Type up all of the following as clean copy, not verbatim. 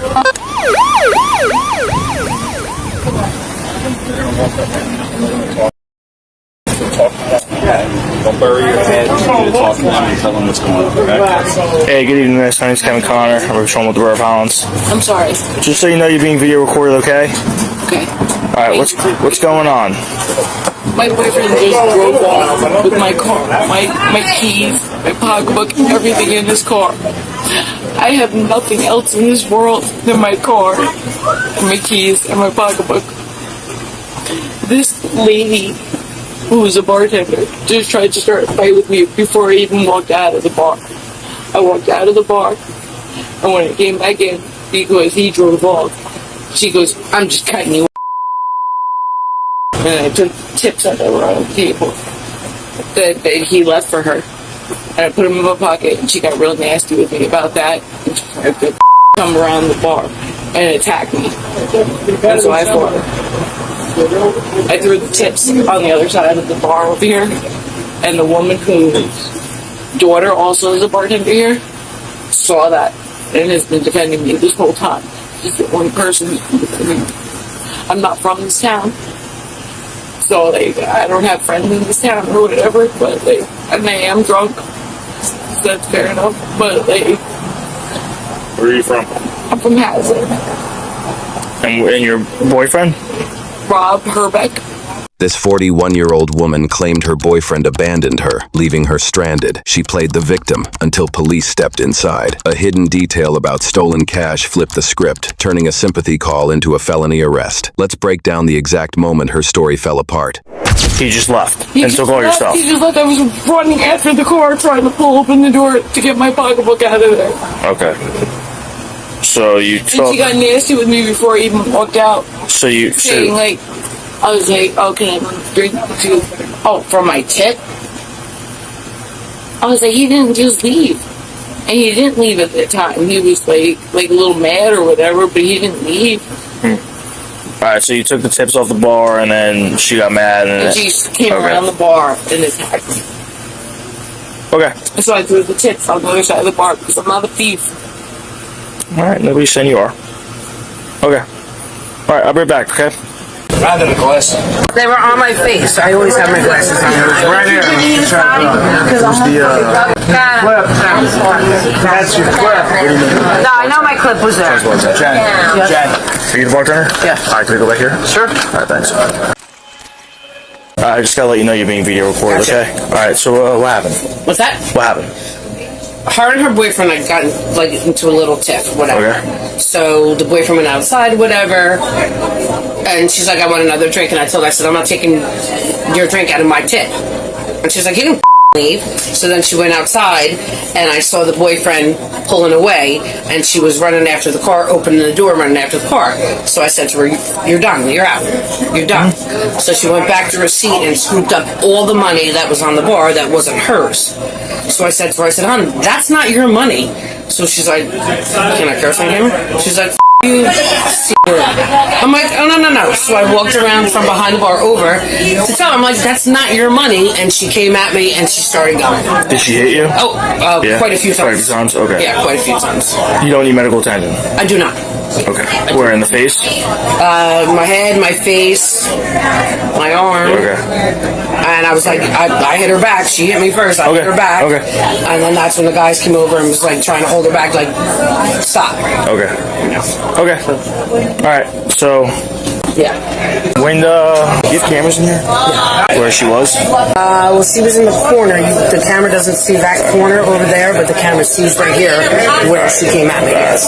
Don't bury your head. You need to talk to them and tell them what's going on, okay? Hey, good evening, miss. My name's Kevin Connor. We're showing with the Borough of Hollins. I'm sorry. Just so you know, you're being video recorded, okay? Okay. Alright, what's going on? My boyfriend just drove off with my car, my keys, my pocketbook, everything in his car. I have nothing else in this world than my car, and my keys, and my pocketbook. This lady, who was a bartender, just tried to start a fight with me before I even walked out of the bar. I walked out of the bar, and when I came back in, because he drove off, she goes, "I'm just cutting you." And I took tips that were on the table that he left for her. And I put them in my pocket, and she got real nasty with me about that. And she tried to come around the bar and attack me. And so I fought her. I threw the tips on the other side of the bar over here. And the woman whose daughter also is a bartender here saw that and has been defending me this whole time. She's the only person who's been defending me. I'm not from this town. So, I don't have friends in this town or whatever, but, and I am drunk. So that's fair enough, but, Where are you from? I'm from Hazard. And your boyfriend? Rob Herbeck. This 41-year-old woman claimed her boyfriend abandoned her, leaving her stranded. She played the victim until police stepped inside. A hidden detail about stolen cash flipped the script, turning a sympathy call into a felony arrest. Let's break down the exact moment her story fell apart. He just left and took all your stuff. He just left. I was running after the car trying to pull open the door to get my pocketbook out of there. Okay. So you took... And she got nasty with me before I even walked out. So you... Saying, I was like, "Oh, can I drink too?" Oh, for my tip? I was like, he didn't just leave. And he didn't leave at the time. He was like a little mad or whatever, but he didn't leave. Alright, so you took the tips off the bar and then she got mad and she came around the bar and attacked me. Okay. And so I threw the tips on the other side of the bar because I'm not a thief. Alright, nobody's saying you are. Okay. Alright, I'll be right back, okay? Rather than glasses. They were on my face. I always have my glasses on. Right here. Where's the Clip. That's your clip. No, I know my clip was there. Jen. Are you the bartender? Yeah. Alright, can we go back here? Sure. Alright, thanks. I just gotta let you know you're being video recorded, okay? Alright, so what happened? What's that? What happened? Her and her boyfriend had gotten into a little tiff, whatever. Okay. So the boyfriend went outside, whatever, and she's like, "I want another drink," and I told her, I said, "I'm not taking your drink out of my tip." And she's like, "You can leave." So then she went outside, and I saw the boyfriend pulling away, and she was running after the car, opening the door, running after the car. So I said to her, "You're done. You're out. You're done." So she went back to her seat and scooped up all the money that was on the bar that wasn't hers. So I said to her, "Hon, that's not your money." So she's like, "Can I curse on camera?" She's like, "You." I'm like, "Oh, no." So I walked around from behind the bar over to tell her, I'm like, "That's not your money." And she came at me and she started going. Did she hit you? Oh, yeah. Quite a few times. Quite a few times? Okay. Yeah, quite a few times. You don't need medical attention? I do not. Okay. Where, in the face? My head, my face, my arm. Okay. And I was like, I hit her back. She hit me first. I hit her back. Okay. And then that's when the guys came over and was like trying to hold her back, like, "Stop." Okay. Okay. Alright, so... Yeah. When, you have cameras in here? Yeah. Where she was? Well, she was in the corner. The camera doesn't see that corner over there, but the camera sees right here where she came at me. Yes.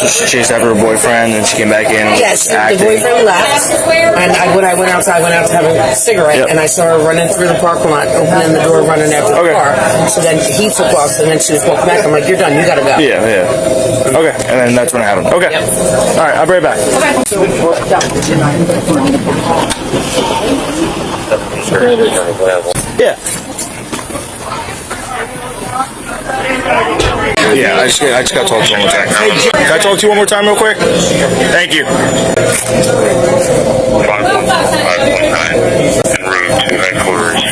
So she chased after her boyfriend and she came back in. Yes, the boyfriend left. And when I went outside, I went out to have a cigarette, and I saw her running through the parking lot, opening the door, running after the car. So then he took off, and then she was walking back. I'm like, "You're done. You gotta go." Yeah. Okay, and then that's when it happened. Okay. Yep. Alright, I'll be right back. Yeah. Yeah, I just got to talk to you one more time. Can I talk to you one more time real quick? Thank you. 519 en route to headquarters.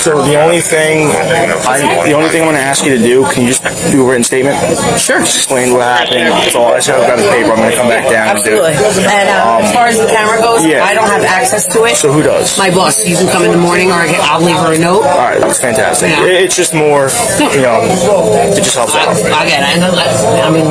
So the only thing I'm going to ask you to do, can you just do a written statement? Sure. Explain what happened. That's all. I said I've got the paper. I'm going to come back down and do Absolutely. it. And as far as the camera goes, yeah. I don't have access to it. So who does? My boss. You can come in the morning, or I'll leave her a note. All right, that's fantastic. Yeah. It's just more, it just helps out. I get it. I mean,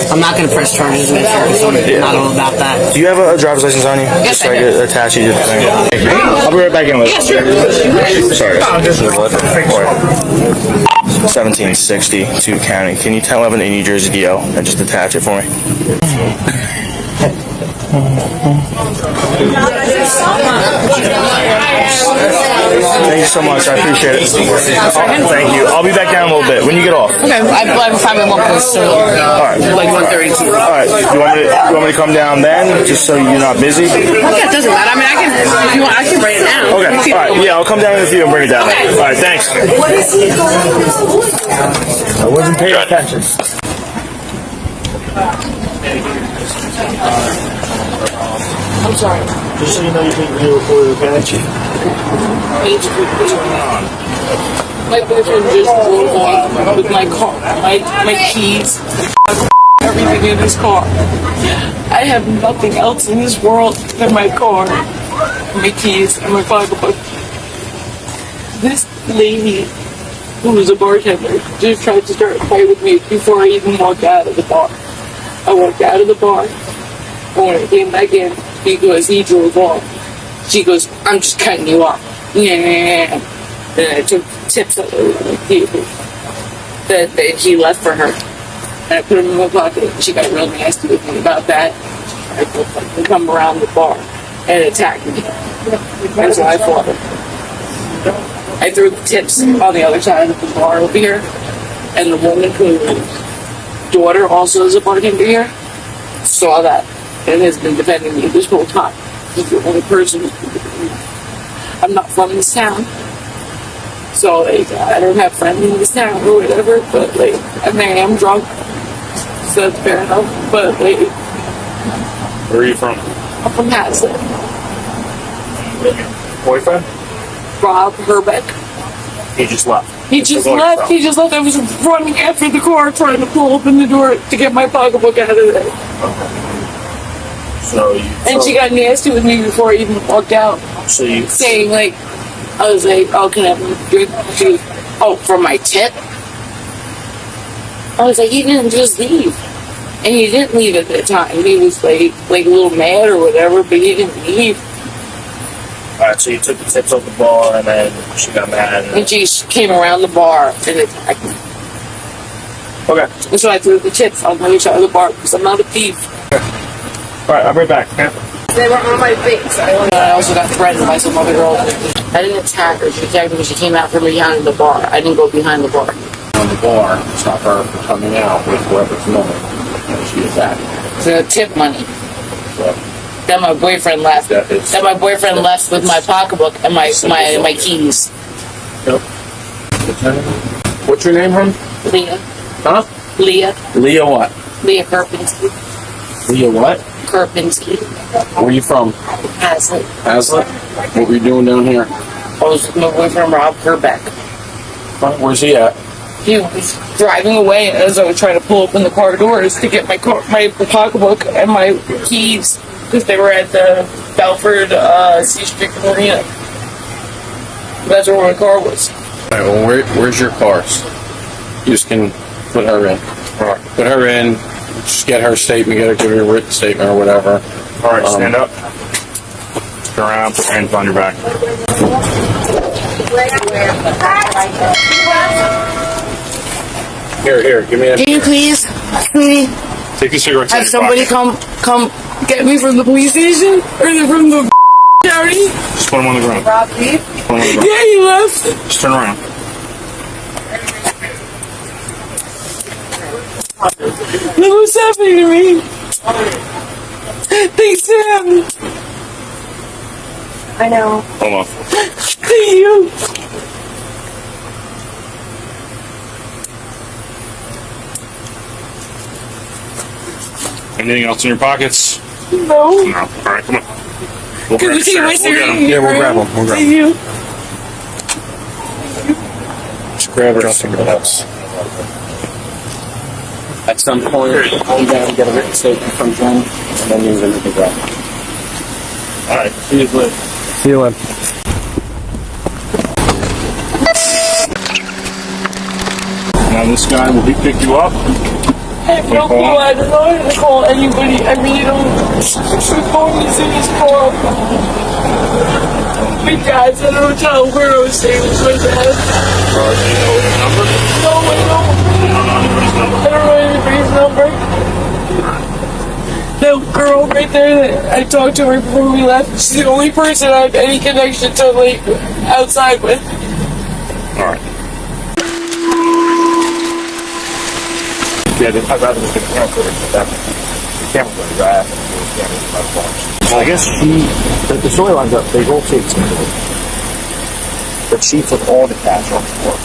I'm not going to press charges against her because I'm not all about that. Do you have a driver's license on you? Yes, Just so I I do. can attach you to the thing. I'll be right back in with you. Sorry. 1760 to county. Can you tell Evan the New Jersey DO and just attach it for me? Thank you so much. I appreciate it. Thank you. I'll be back down a little bit when you get off. Okay, I'm probably won't post soon. All right. Like 1:32. All right. You want me to come down then, just so you're not busy? Okay, it doesn't matter. I mean, I can. If you want, I can write it down. Okay. All right. Yeah, I'll come down in a few and bring it down. All right. Thanks. I wasn't paying attention. I'm sorry. Just so you know, you can be recorded, okay? My boyfriend just drove off with my car, my keys, everything in his car. I have nothing else in this world than my car, my keys, and my pocketbook. This lady, who was a bartender, just tried to start a fight with me before I even walked out of the bar. I walked out of the bar, and when I came back in, because he drove off, she goes, "I'm just cutting you off." Yeah. Then I took tips out of the table that he left for her. And I put them in my pocket, and she got real nasty with me about that. I would come around the bar and attack me. That's why I fought her. I threw the tips on the other side of the bar over here, and the woman whose daughter also is a bartender here saw that and has been defending me this whole time. He's the only person. I'm not from this town, so like I don't have friends in this town or whatever. But like, I mean, I am drunk, so that's fair enough. But like, Where are you from? I'm from Hazlet. Boyfriend? Rob Herbeck. He just left. He just left. He just left. I was running after the car, trying to pull open the door to get my pocketbook out of there. And she got nasty with me before I even walked out. Saying like, I was like, "Oh, can I have a drink?" She goes, "Oh, for my tip?" I was like, "He didn't just leave," and he didn't leave at that time. He was like a little mad or whatever, but he didn't leave. Alright, so you took the tips off the bar and then she got mad. And she came around the bar and attacked me. Okay. And so I threw the chips on the other side of the bar because I'm not a thief. Alright, I'll be right back. Okay? They were on my face. I also got threatened by some other girl. I didn't attack her. She attacked me because she came out from behind the bar. I didn't go behind the bar. On the bar, stop her from coming out with whoever's money. And she attacked. For the tip money. So, Then my boyfriend left. Then my boyfriend left with my pocketbook and my keys. yep. What's your name, hon? Leah. Huh? Leah. Leah what? Leah Kerpinski. Leah what? Kerpinski. Where are you from? Hazlet. Hazlet? What were you doing down here? I was with my boyfriend Rob Herbeck. Where's he at? He was driving away as I was trying to pull open the car doors to get my pocketbook and my keys because they were at the Belford C Street Marina. That's where my car was. Alright, well, where's your cars? You just can put her in. Alright, put her in, just get her statement, get her give her a written statement or whatever. Alright, stand up. Turn around, put your hands on your back. Here, give me a... Can you please, sweetie, Take the cigarettes have somebody come get me from the police station or from the county? Just put them on the ground. Rob, leave? Put them on the ground. Yeah, he left. Just turn around. Look what's happening to me. Thanks to him. I know. Hold on. Thank you. Anything else in your pockets? No. No. Alright, come on. We'll Can grab you take my the sheriff. We'll get cigarette? him. Yeah, we'll grab him. Thank you. grab her something else. At some point, you gotta get a written statement from Jen, and then you're gonna do that. Alright, see you later. See you, Lynn. Now this guy, will he pick you up? I have no clue. I don't know how to call anybody. I really don't. The phone is in his car. My dad's at a hotel where I was staying with my dad. No, I don't. I don't know anybody's number. The girl right there that I talked to her before we left, she's the only person I have any connection to, like, outside with. Alright. Yeah, I'd rather just get a camera footage of that. The camera footage, I asked them to do the camera with my phone. I guess the story lines up, they both take some of it. But she took all the cash off the floor.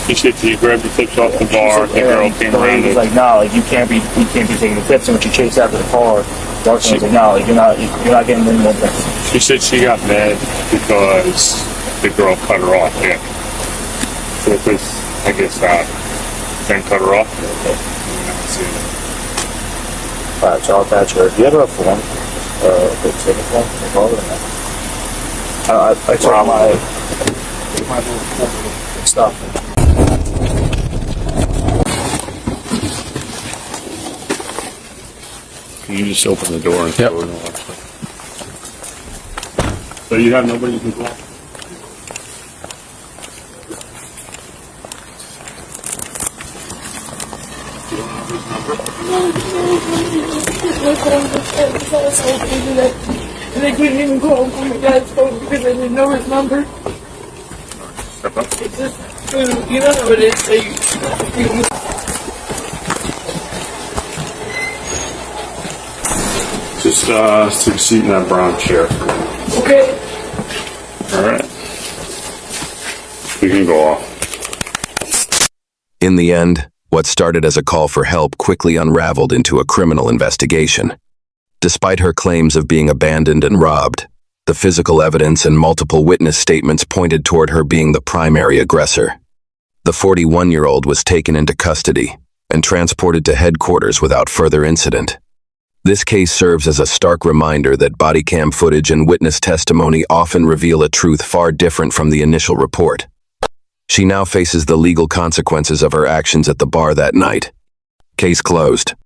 He said you grabbed the tips off the bar, the girl came the lady around. was like, no, like, you can't be taking the tips. And when she chased after the car, Darcy was like, no, like, you're not getting any more tips. She said she got mad because the girl cut her off, yeah. So because, I guess, then cut her off. Alright, so I'll attach her. Do you have a form? The ticket form? I took my little stuff. You just open the door and Yep. throw it all. So you have nobody you can call? And I couldn't even call him from my dad's phone because I didn't know his number. Step up. It's just food. You know how it is. Just take a seat in that brown chair. Okay. Alright. We can go off. In the end, what started as a call for help quickly unraveled into a criminal investigation. Despite her claims of being abandoned and robbed, the physical evidence and multiple witness statements pointed toward her being the primary aggressor. The 41-year-old was taken into custody and transported to headquarters without further incident. This case serves as a stark reminder that body cam footage and witness testimony often reveal a truth far different from the initial report. She now faces the legal consequences of her actions at the bar that night. Case closed.